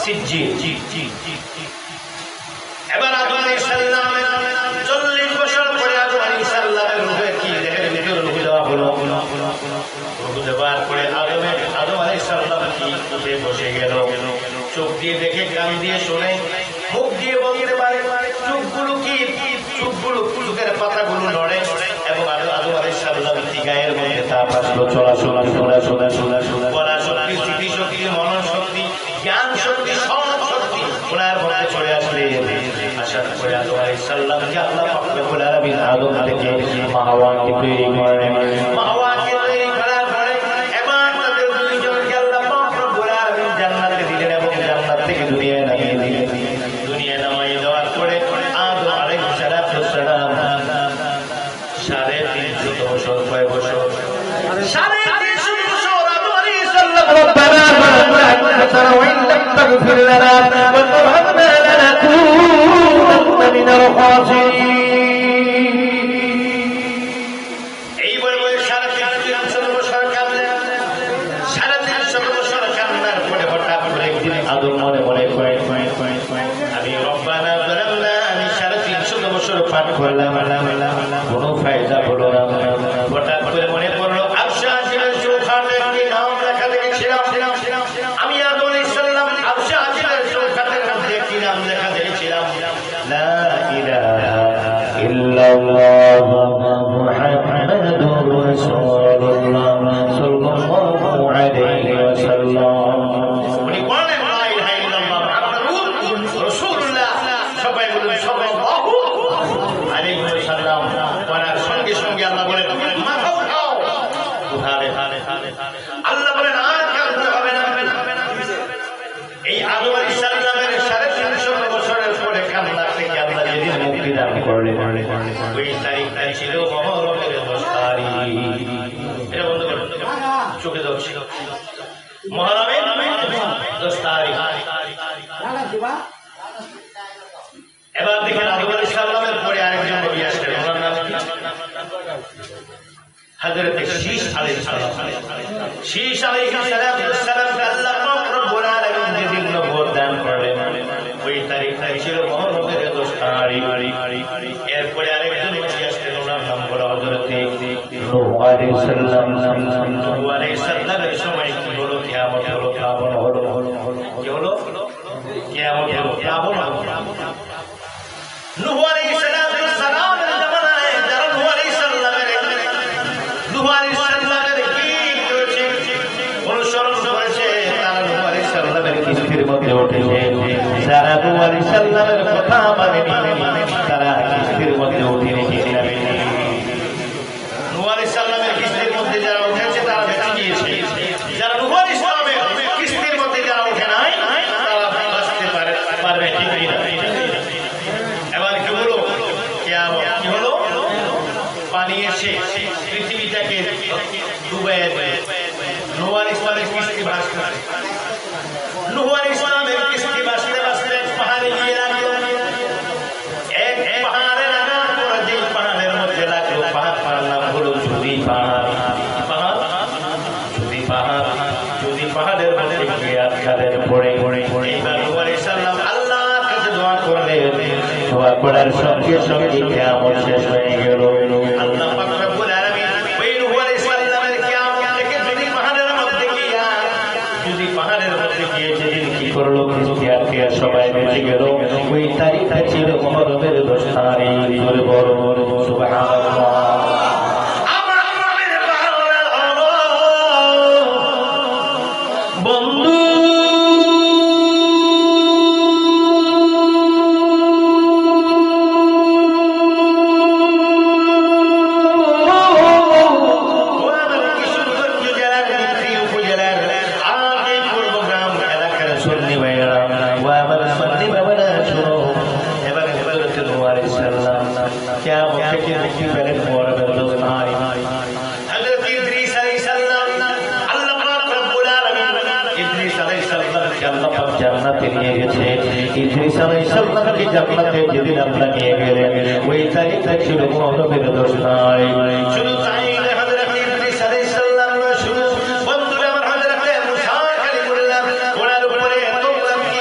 সিজ্জিন। এবার আদম আলাইহিস সালাম 40 বছর পরে আদম আলাইহিস সালামের রূহে কি দেহের ভিতর রূহ দেওয়া হলো। রূহ দেওয়ার পরে আদম আলাইহিস সালাম কি উঠে বসে গেল। চোখ দিয়ে দেখে, কান দিয়ে শোনে, মুখ দিয়ে বলতে পারে, চোখগুলো চোখের পাতাগুলো নড়ে এবং আদম আলাইহিস সালাম গায়ের মধ্যে তাপ আসলো, চলাচল, বলা শক্তি, স্মৃতিশক্তি, মনন শক্তি, জ্ঞান শক্তি, সব শক্তি ওনার মধ্যে চলে আসলে আসার পরে আদম আলাইহিস সালামকে আল্লাহ পাক রব্বুল আলামিন আদম থেকে হাওয়াকে তৈরি করলেন। হাওয়াকে তৈরি করার পরে এবার তাদের দুইজনকে আল্লাহ পাক রব্বুল আলামিন জান্নাতে দিলেন এবং জান্নাত থেকে দুনিয়ায় নামিয়ে দিলেন। দুনিয়ায় নামিয়ে দেওয়ার পরে আদম আলাইহিস সালাম 350 বছর, কয় বছর? 350 বছর আদম আলাইহিস সালাম রব্বানা وإن لم تغفر لنا وترحمنا لنكونن من الخاسرين। এই বলে 350 বছর কাঁদলেন। 350 বছর কান্নার পরে হঠাৎ করে একদিন আদম মনে করে আমি রব্বানা যালামনা, আমি 350 বছর পাঠ করলাম, কোনো ফায়দা হলো না। হঠাৎ করে মনে পড়লো আবসা আজিমের চৌখাটে একটি নাম লেখা দেখেছিলাম। আমি আদম আলাইহিস সালাম আবসা আজিমের চৌখাটের মধ্যে একটি নাম লেখা দেখেছিলাম, লা ইলাহা ইল্লাল্লাহ মুহাম্মাদুর রাসূলুল্লাহ সাল্লাল্লাহু আলাইহি ওয়াসাল্লাম। উনি বলেন লা ইলাহা ইল্লাল্লাহ মুহাম্মাদুর রাসূলুল্লাহ, সবাই বলুন সাল্লাল্লাহু আলাইহি ওয়াসাল্লাম। বলার সঙ্গে সঙ্গে আল্লাহ বলেন মাথা উঠাও। আল্লাহ বলেন আর কাঁদতে হবে না। এই আদম আলাইহিস সালামের 350 বছরের পরে কান্না থেকে আল্লাহ যেদিন মুক্তি দান করলেন, ওই তারিখটা ছিল মুহররমের 10 তারিখ। এটা বন্ধ করুন, চোখে ধরছি, মুহররমের 10 তারিখ। এবার দেখেন আদম আলাইহিস সালামের পরে আরেকজন নবী আসলেন, ওনার নাম কি? হযরত শীশ আলাইহিস সালাম। শীশ আলাইহিস সালামকে আল্লাহ পাক রব্বুল আলামিন যেদিন নবুয়ত দান করলেন, ওই তারিখটা ছিল মুহররমের 10 তারিখ। এরপরে আরেকজন নবী আসলেন, ওনার নাম হলো হযরত নূহ আলাইহিস সালাম। নূহ আলাইহিস সালামের সময় কি হলো? কিয়ামত হলো, প্লাবন হলো। কি হলো? কিয়ামত হলো, প্লাবন হলো। নূহ আলাইহিস সালামের জামানায় যারা নূহ আলাইহিস সালামের কি করেছে, অনুসরণ করেছে, তারা নূহ আলাইহিস সালামের কিস্তির মধ্যে উঠেছে। যারা নূহ আলাইহিস সালামের কথা মানেনি, তারা কিস্তির মধ্যে উঠে গিয়েছে। নূহ আলাইহিস সালামের কিস্তির মধ্যে যারা উঠেছে তারা বেঁচে গিয়েছে। যারা নূহ আলাইহিস সালামের কিস্তির মধ্যে যারা উঠে নাই, তারা বাঁচতে পারবে ঠিক কিনা? এবার কি হলো? কি হলো? পানি এসে পৃথিবীটাকে ডুবাইয়ে দেয়। নূহ আলাইহিস সালামের কিস্তি ভাসতে, নূহ আলাইহিস সালামের কিস্তি ভাসতে ভাসতে এক পাহাড়ে গিয়ে লাগলো। এক পাহাড়ে লাগার পর যে পাহাড়ের মধ্যে লাগলো, পাহাড় নাম হলো জুদি পাহাড়। জুদি পাহাড়ের মধ্যে গিয়ে আটকালেন। পড়ে এইবার নূহ আলাইহিস সালাম আল্লাহর কাছে দোয়া করলেন। দোয়া করার সঙ্গে সঙ্গে কিয়ামত শেষ হয়ে গেল। আল্লাহ পাক রব্বুল আলামিন ওই নূহ আলাইহিস সালামের কিয়ামত থেকে জুদি পাহাড়ের মধ্যে গিয়ে যেদিন কি করলো, কিস্তি সবাই বেঁচে গেল। ওই তারিখটা ছিল মুহররমের 10 তারিখ। বড় সুবহানাল্লাহ। বন্ধু জান্নাতে নিয়ে গেছে। ইদ্রিস আলাইহিস সালামকে জান্নাতে যেদিন আল্লাহ নিয়ে গেলেন, ওই তারিখটা ছিল মুহররমের 10 তারিখ। শুধু তাই না, হযরত ইদ্রিস আলাইহিস সালাম শুধু বন্ধুরা আমার হযরত মুসা কালিমুল্লাহ ওনার উপরে তোমরা কি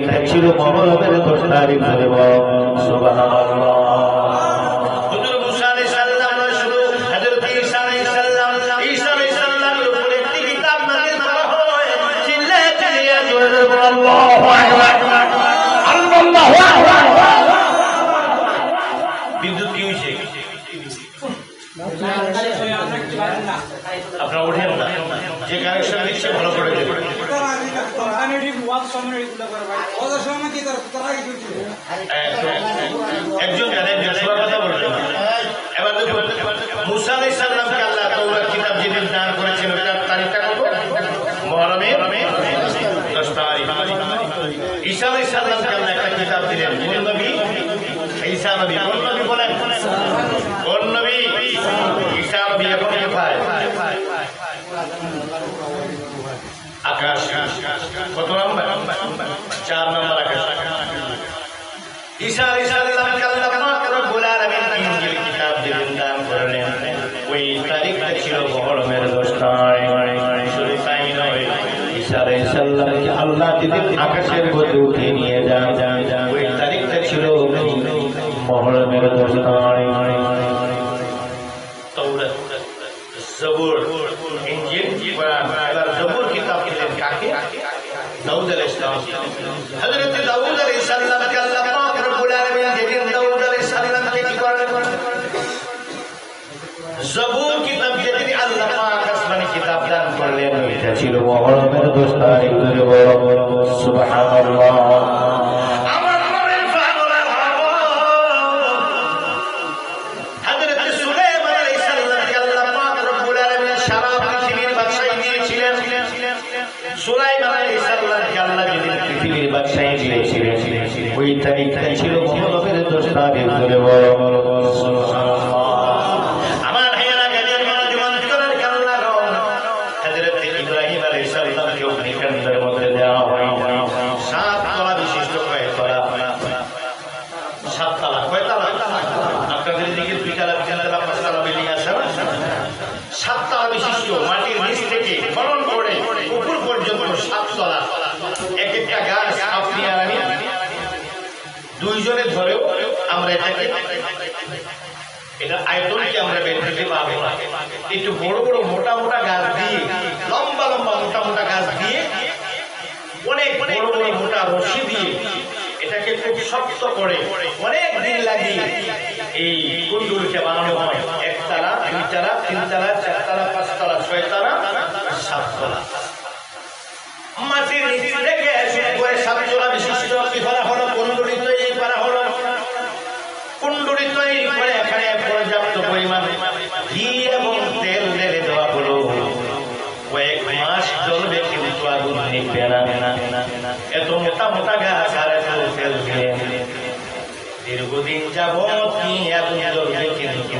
তারিখটা ছিল মহরমের 10 তারিখ ধরে সুবহানাল্লাহ। হুজুর মুসা আলাইহিস সালাম শুধু হযরত ঈসা আলাইহিস সালাম এর উপরে একটি কিতাব নাযিল করা হয়, চিল্লায়ে চিল্লায়ে জোরে আল্লাহু আকবার, আল্লাহু আকবার। বিদ্যুৎ কি হইছে? আপনারা উঠেন না, যে কানেকশন দিচ্ছে ভালো করে দেবেন। একজন জানেন কথা বলবেন। এবার দেখুন, মুসা আলাইহিস সালামকে আল্লাহ তাওরাত কিতাব যেদিন দান করেছিল তার তারিখটা কত? মুহররমের 10 তারিখ। ঈসা আলাইহিস সালামকে আল্লাহ একটা কিতাব দিলেন। কোন নবী? ঈসা নবী। কোন নবী বলেন? কোন নবী? ঈসা নবী। এখন কোথায়? আকাশ। কত নম্বর? 4 নম্বর আকাশ। ঈসা আলাইহিস সালামকে আল্লাহ পাক রব্বুল আলামিন ইনজিল কিতাব দিলেন, দান করলেন। ওই তারিখটা ছিল মুহররমের 10 তারিখ। শুধু তাই নয়, ঈসা আলাইহিস সালামকে আল্লাহ দিলেন আকাশের মধ্যে উঠিয়ে নিয়ে যান। ওই তারিখটা ছিল মুহররমের 10 তারিখ। তাওরাত, জবুর, ইনজিল, কোরআন। এবার জবুর কিতাব দিলেন কাকে? দাউদ আলাইহিস সালাম। হযরত দাউদ আলাইহিস সালামকে আল্লাহ পাক রব্বুল আলামিন যেদিন দাউদ আলাইহিস সালামকে কি করলেন? জবুর কিতাব যেদিন আল্লাহ পাক আসমানি কিতাব দান করলেন, এটা ছিল মুহররমের 10 তারিখ ধরে সুবহানাল্লাহ। আমার নবীর পাগলের হযরত সুলাইমান আলাইহিস সালামকে আল্লাহ পাক রব্বুল আলামিন সারা পৃথিবীর বাদশাহী দিয়েছিলেন। সুলাইমান আলাইহিস সালামকে আল্লাহ যেদিন পৃথিবীর বাদশাহী দিয়েছিলেন, ওই তারিখটা ছিল মুহররমের 10 তারিখ ধরে সুবহানাল্লাহ। আমার ভাইয়েরা, গাজীর মনোজমান করার কারণে হযরত ইব্রাহিম আলাইহিস সালামকে অগ্নিকাণ্ডের মধ্যে দেওয়া হয়। 7 তলা বিশিষ্ট, কয় তলা? 7 তলা। কয় তলা? আপনাদের দিকে 2 তলা, 3 তলা, 5 তলা বিল্ডিং আছে না? 7 তলা বিশিষ্ট, মাটির নিচ থেকে খনন করে উপর পর্যন্ত 7 তলা। এক একটা গাছ আপনি আর আমি 2 জনে ধরেও আমরা এটাকে, এটা আয়তনকে আমরা বের করতে পারবো না। একটু বড় বড় মোটা মোটা গাছ দিয়ে, লম্বা লম্বা মোটা মোটা গাছ দিয়ে, অনেক বড় বড় মোটা রশি দিয়ে এটাকে খুব শক্ত করে অনেক দিন লাগিয়ে এই কুণ্ডুলকে বানানো হয়। 1 তলা, 2 তলা, 3 তলা, 4 তলা, 5 তলা, 6 তলা, 7 তলা। মাটির নিচ থেকে শুরু করে 7 তলা বিশিষ্ট কি করা হলো? কুণ্ডুলি তৈরি করা হলো। কুণ্ডুলি তৈরি করে এখানে পর্যাপ্ত পরিমাণ ঘি এবং তেল ঢেলে দেওয়া হলো। কয়েক মাস জ্বলবে, কিন্তু আগুন নিভবে না। এত মোটা মোটা গাছ আর এত তেল দিয়ে দীর্ঘদিন যাবত কি আগুন জ্বলবে, কিন্তু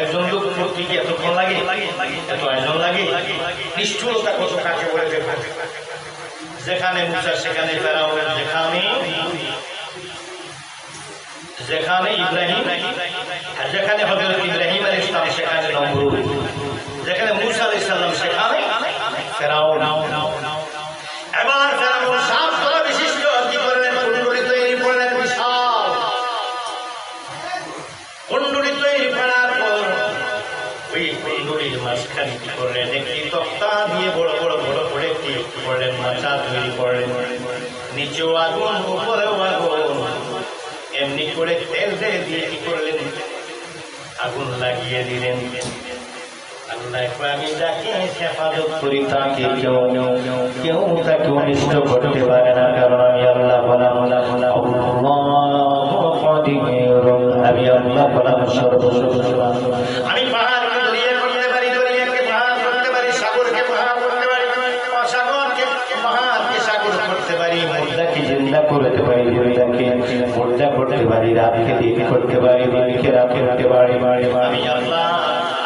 একজন লোক করতে কি এতক্ষণ লাগে? এত আয়োজন লাগে? নিষ্ঠুরতা কত কাকে বলে দেখো। যেখানে মুসা সেখানে ফেরাউন, যেখানে ইব্রাহিম, যেখানে হযরত ইব্রাহিম আলাইহিস সালাম সেখানে নমরুদ, যেখানে মুসা আলাইহিস সালাম সেখানে ফেরাউন। এবার ফেরাউন 7 তলা বিশিষ্ট কি করলেন? কুণ্ডুলি তৈরি করলেন বিশাল। কুণ্ডুলি তৈরি করার পর ওই কুণ্ডুলির মাঝখানে কি করলেন? একটি তক্তা দিয়ে বড় বড় বড় করে কি করলেন? মাচা তৈরি করলেন। নিচেও আগুন, উপরেও আগুন। এমনি করে তেল দিয়ে কি করলেন? আগুন লাগিয়ে দিলেন। আল্লাহ আমি যাকে হেফাজত করি তাকে কেউ তাকে অনিষ্ট করতে পারে না, কারণ আমি আল্লাহ বলা আমি আল্লাহ বলাম সর্বশক্তি। আমি পাহাড়কে দরিয়া করতে পারি, দরিয়াকে পাহাড় করতে পারি, সাগরকে পাহাড় করতে পারি, সাগরকে পাহাড়কে সাগর করতে পারি, মুর্দাকে জিন্দা করতে পারি, দুনিয়াকে মুর্দা করতে পারি, রাতকে দিন করতে পারি, দিনকে রাত করতে পারি। আমি আল্লাহ,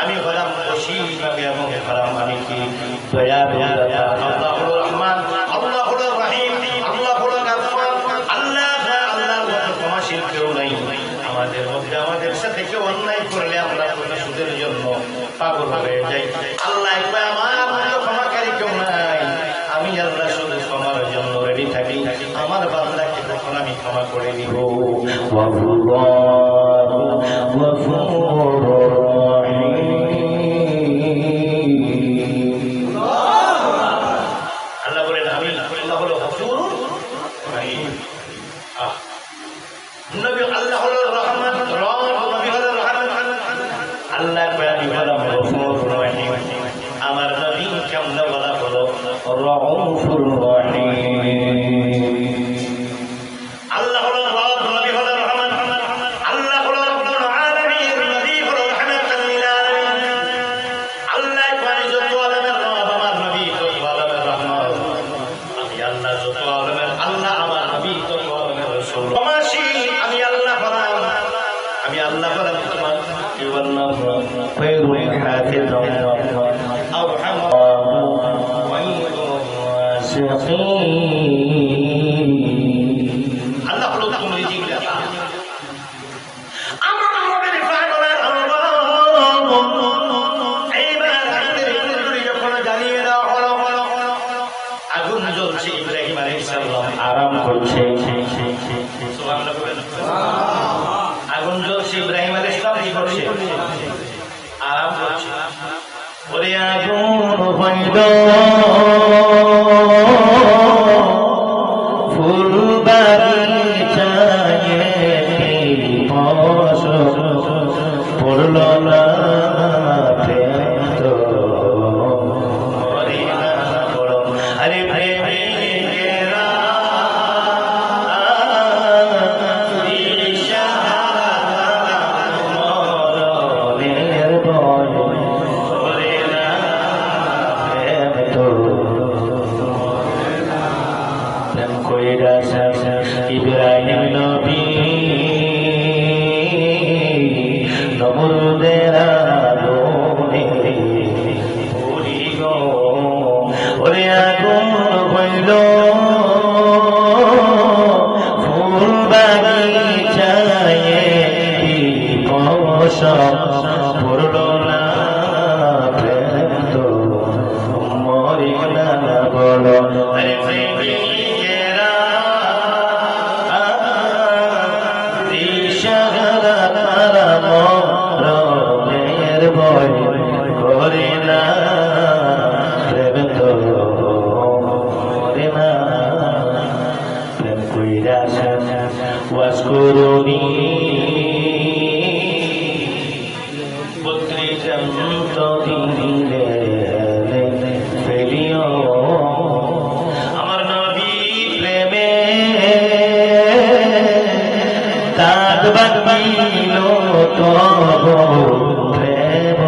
আমি হলাম বশীর এবং হলাম আমি কি দয়া দাতা। আল্লাহ হলো রহমান, আল্লাহ হলো রহিম, আল্লাহ হলো গাফফার। আল্লাহ ক্ষমাশীল কেউ নাই। আমাদের মধ্যে আমাদের সাথে কেউ অন্যায় করলে আমরা প্রতিশোধের জন্য পাগল হয়ে যাই। আল্লাহ আমার ক্ষমাকারী কেউ নাই। আমি আল্লাহ শুধু ক্ষমার জন্য রেডি থাকি। والله غفور رحيم আল্লাহ বলেন আমি আল্লাহ হলো গফুর রহিম নবী আল্লাহ হলো রহমান নবী হলো রহমান আল্লাহ নবী হলো গফুর রহিম আমার নবী কেমন বলা হলো রাউফুর রহিম আল্লাহ হলো রব নবী হলো রহমান আল্লাহ হলো রব্বুল আলামিন নবী হলো রাহমাতুল লিল আলামিন আল্লাহ কোরআনে যত আলমের রব আমার নবী তত আলমের রহমান আমি আল্লাহ যত আলমের আল্লাহ আমার নবী তত আলমের রাসূল মাসি আমি আল্লাহ ফরাম আমি আল্লাহ ফরাম তোমার কি বললাম খায়রুল হাফিজান আরহাম আল্লাহ হলো তুমি রিজিক দাতা আমার নবীর পাগলের আল্লাহ এইবার আমাদের কুরকুরি যখন জ্বালিয়ে দেওয়া হলো আগুন জ্বলছে ইব্রাহিম আলাইহিস সালাম আরাম করছে সুবহানাল্লাহ আগুন জ্বলছে ইব্রাহিম আলাইহিস সালাম কি করছে আরাম করছে ওরে আগুন হইল ইব্রাহিম নবী নমরুদের আগুনে পুরি গো ওরে আগুন হইল ফুল বাগিচায় দিবস পড়ল না প্রেম তো মরিল না বলো আরে প্রেমিকেরা দিশাহারা তারা মরণের ভয় করে না প্রেম তো মরে না প্রেম কইরা ওয়াজ করুনি তো দিলে ফেলিও আমার নবী প্রেমে দাঁত বাঁধিল তো প্রেম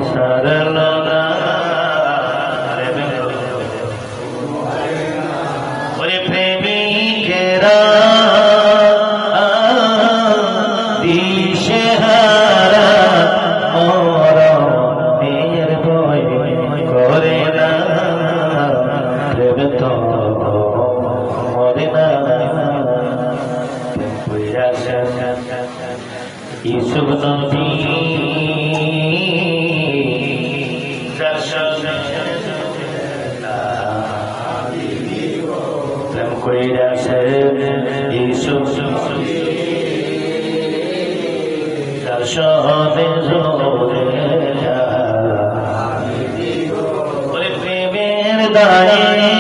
সারল না ওরে প্রেমিকেরা দিশেহারা মরণের ভয় করে না প্রেম তো মরে না ইসুফ নবী প্রেম কইরাছে ইসুফ দর্শনে জোরে ওরে প্রেমের দায়ে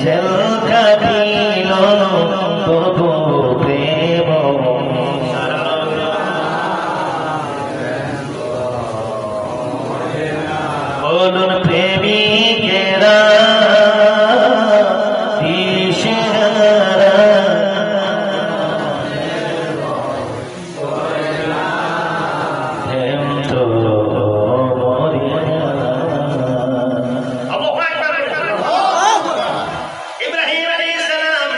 জেল কাটিল তবু প্রেম বলুন প্রেমিকেরা দিশেহারা প্রেম তো মরে না ইব্রাহিম আলাইহিস সালাম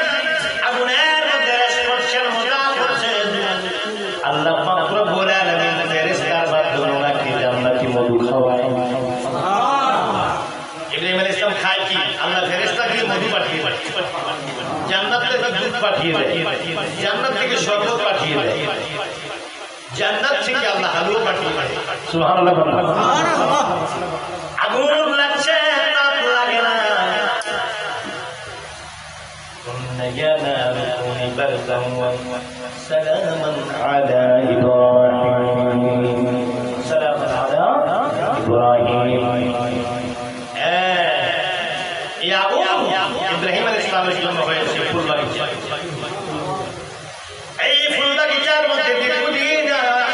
আগুনের মধ্যে স্পর্শের মজা করছেন আল্লাহ পাক রব্বুল আলামিন ফেরেশতার মাধ্যমে ওনাকে জান্নাতি মধু খাওয়ায় ইব্রাহিম আলাইহিস সালাম খায় কি আল্লাহ ফেরেশতাকে মধু পাঠিয়ে দেয় জান্নাত থেকে দুধ পাঠিয়ে দেয় জান্নাত থেকে শরবত পাঠিয়ে দেয় জান্নাত থেকে আল্লাহ হালুয়া পাঠিয়ে দেয় সুবহানাল্লাহ সুবহানাল্লাহ আগুন লাগছে তাপ লাগে না بردا سلاما على إبراهيم سلاما على إبراهيم ইব্রাহিম আলাইহিস সালামের জন্য হয়েছে ফুল বাগিচা। এই ফুল বাগিচার মধ্যে দীর্ঘদিন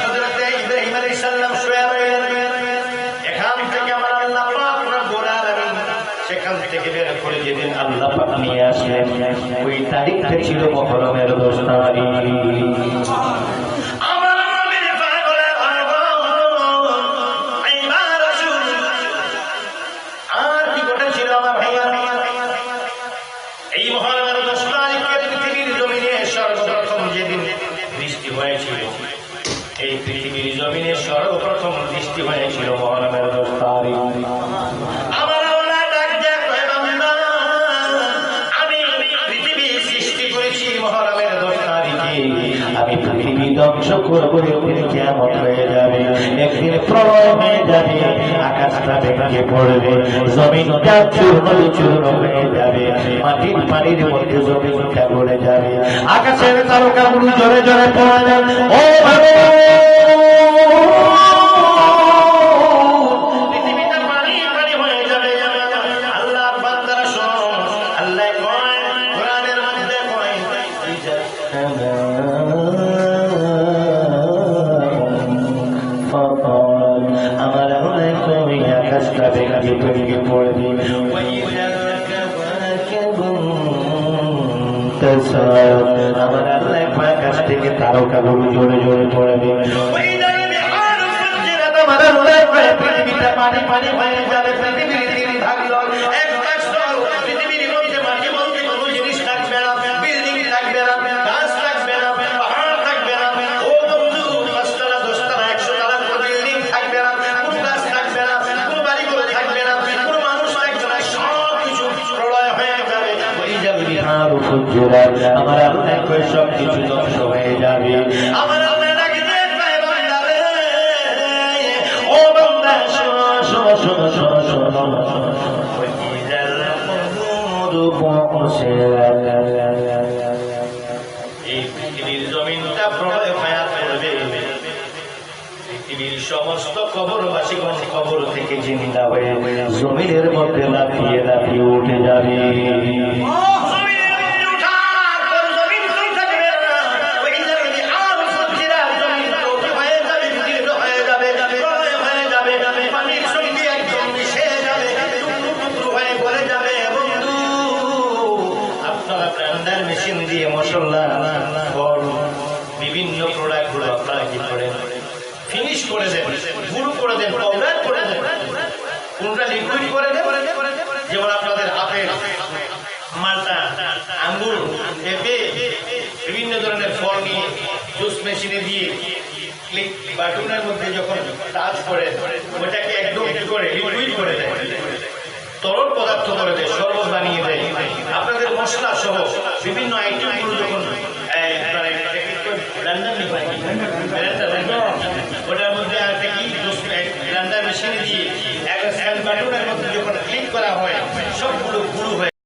হযরত ইব্রাহিম আলাইহিস সালাম শুয়ে রইলেন। এখান থেকে আমার আল্লাহ পাক রব্বুল আলামিন সেখান থেকে বের করে যেদিন আল্লাহ পাক নিয়ে আসলেন, ওই তারিখটা ছিল মুহররমের 10 তারিখ। এই পৃথিবীর জমিনে সর্বপ্রথম বৃষ্টি হয়েছিল মুহররমের 10 তারিখ। আমার আল্লাহ ডাক দেয়, বান্দা আমি পৃথিবী সৃষ্টি করেছি মুহররমের 10 তারিখে। আমি পৃথিবী ধ্বংস করব, একদিন কিয়ামত হয়ে যাবে, একদিন প্রলয় হয়ে যাবে, আকাশটা ভেঙে পড়বে, জমিনটা চূর্ণ বিচূর্ণ হয়ে যাবে, মাটির পানির মধ্যে জমিনটা গলে যাবে, আকাশের তারকাগুলো জোরে জোরে পড়বে। ও পৃথিবীটা পানি পানি হয়ে যাবে। আল্লাহর বান্দারা শোনো, আল্লাহ কয় কোরআনের মধ্যে কয় আমার আল্লাহ কয় আকাশটা ভেঙে ভেঙে পড়বে। আমার আল্লাহ আকাশ থেকে তারকাগুলো জোরে জোরে পড়বে। আমার আল্লাহ পৃথিবীটা পানি পানি হয়ে যাবে, পৃথিবীর 3 ভাগ জল, 1 ভাগ স্থল। পৃথিবীর মধ্যে মাটি বলতে কোনো জিনিস থাকবে না, বিল্ডিং থাকবে না, গাছ থাকবে না, পাহাড় থাকবে না। ও বন্ধু, 5 তলা 10 তলা 100 তলা কোনো বিল্ডিং থাকবে না, কোনো গাছ থাকবে না, কোনো বাড়ি ঘর থাকবে না, কোনো মানুষ থাকবে না, সব কিছু প্রলয় হয়ে যাবে। আমার আল্লাহ কই সব কিছু ধ্বংস হয়ে যাবে। আমার আল্লাহ ডাকে দেয়, বান্দা রে, ও বান্দা শোনো শোনো শোনো শোনো শোনো, এই পৃথিবীর জমিনটা প্রলয় হয়ে পড়বে। পৃথিবীর সমস্ত কবরবাসীগণ কবর থেকে জিন্দা হয়ে জমিনের মধ্যে লাফিয়ে লাফিয়ে উঠে যাবে। মেশিন দিয়ে মশলা বিভিন্ন প্রোডাক্ট গুলো আপনারা কি করেন, ফিনিশ করে দেন, গুঁড়ো করে দেন, পাউডার করে দেন, কোনটা লিকুইড করে দেন। যেমন আপনাদের আপেল, মালটা, আঙ্গুর, পেঁপে, বিভিন্ন ধরনের ফল নিয়ে জুস মেশিনে দিয়ে ক্লিক বাটনের মধ্যে যখন টাচ করে ওটাকে একদম করে লিকুইড করে দেয়, তরল পদার্থ করে দেয়, শরবত বানিয়ে দেয়। আপনাদের মশলা সহ বিভিন্ন আইটেমগুলো যখন ওটার মধ্যে ব্লেন্ডার মেশিনে দিয়ে বাটনের মধ্যে যখন ক্লিক করা হয় সবগুলো গুঁড়ো হয়।